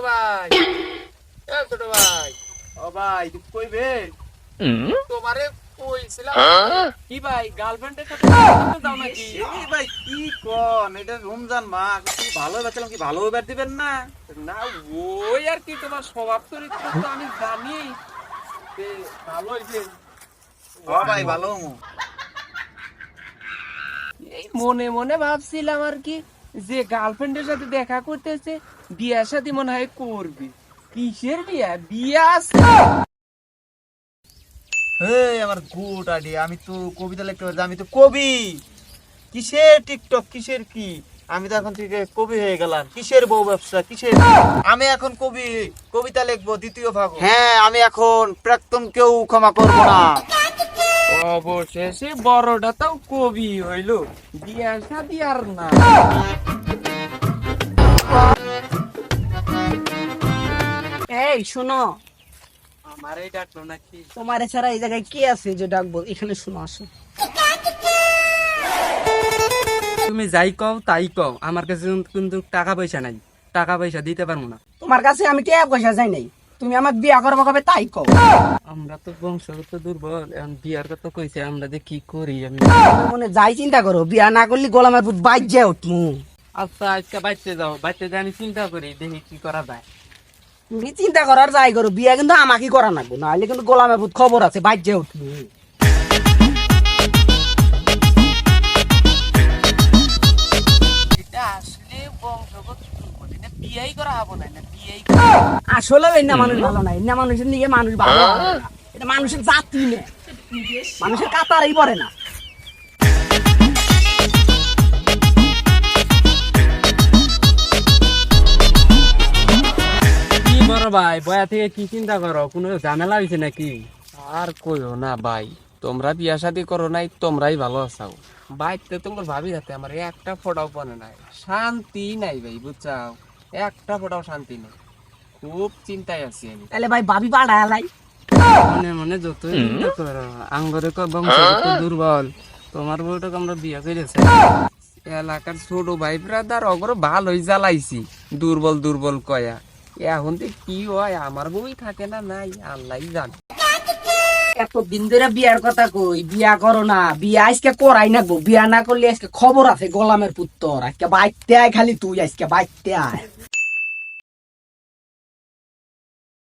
ভাই, ছোট ভাই, ও ভাই তুই কইবে তোমারে কইছিলাম কি ভাই গার্লফ্রেন্ডের সাথে কথা যাও নাকি? এই ভাই কি কোন এটা রমজান মাস কি ভালো বাঁচলাম কি ভালো এবার দিবেন না? না, ওই আর কি তোমার স্বভাব চরিত্র তো আমি জানি যে ভালো হইছে। ও ভাই ভালো এই মনে মনে ভাবছিলাম আর কি যে গার্লফ্রেন্ডের সাথে দেখা করতেছে, বিয়ার সাথে মনে হয় করবে। কিসের বিয়া? বিয়া আছে। হে আমার গুড আইডিয়া আমি তো কবিতা লিখতে পারি আমি তো কবি কিসের টিকটক কিসের কি আমি তো এখন থেকে কবি হয়ে গেলাম কিসের বউ ব্যবসা কিসের আমি এখন কবি কবিতা লিখবো দ্বিতীয় ভাগ হ্যাঁ আমি এখন প্রাক্তন কেউ ক্ষমা করব না অবশেষে বড়টা তাও কবি হইলো, বিয়া শাদি আর না। এই শোনো, আমার এই ডাকলো নাকি তোমার এছাড়া এই জায়গায় কে আছে যে ডাকবো? এখানে শোনো, আসো। তুমি যাই কও তাই কও, আমার কাছে কিন্তু টাকা পয়সা নাই, টাকা পয়সা দিতে পারবো না। তোমার কাছে আমি কে পয়সা যাই নাই, তুমি আমাকে বিয়া করবো কবে তাই কও। আমরা তো বংশগত দুর্বল, এখন বিয়ার কথা কইছে, আমরা যে কি করি আমি। মনে মনে যাই চিন্তা করো, বিয়া না করলে গোলামের পুত বাইর যায় উঠমু। আচ্ছা আজকে বাইতে যাও, বাইতে যে আমি চিন্তা করি দেখি কি করা যায়। তুমি চিন্তা করার যাই করো, বিয়া কিন্তু আমাকে করা নাগবো, নাহলে কিন্তু গোলামের পুত খবর আছে বাইর যায় উঠমু। এটা আসলে বংশগত দুর্বল, এটা বিয়াই করা হবো না, বিয়াই আসলে এন্না মানুষ ভালো নাই, এন্না মানুষের নিয়ে মানুষ ভালো হয় না। এটা মানুষের জাতি না, মানুষের কাতারই পড়ে না। কি বড় ভাই, বয়া থেকে কি চিন্তা করো, কোনো ঝামেলা হয়েছে নাকি? আর কইও না ভাই, তোমরা বিয়া শাদী করো নাই, তোমরাই ভালো আছাও। বাইতে তোমার ভাবি হাতে আমার একটা ফোটাও পনে নাই, শান্তি নাই ভাই, বুঝছাও, একটা ফোটাও শান্তি নেই, খুব চিন্তায় আছি আমি। তাহলে ভাই ভাবি পাড়া এলাই মনে মনে যতই চিন্তা করো, আঙ্গরে বংশগত দুর্বল, তোমার বউটাকে আমরা বিয়া করেছি। এলাকার ছোট ভাই ব্রাদার অগর ভালোই জ্বালাইছি, দুর্বল দুর্বল কয়া। এখন তো কি হয়, আমার বউই থাকে না নাই, আল্লাহ জানে। এতদিন ধরে বিয়ার কথা কই, বিয়া করো না, বিয়া আজকে করাই না গো, বিয়া না করলে আজকে খবর আছে গোলামের পুত্তর, আজকে বাইতে আয়, খালি তুই আজকে বাইতে আয়।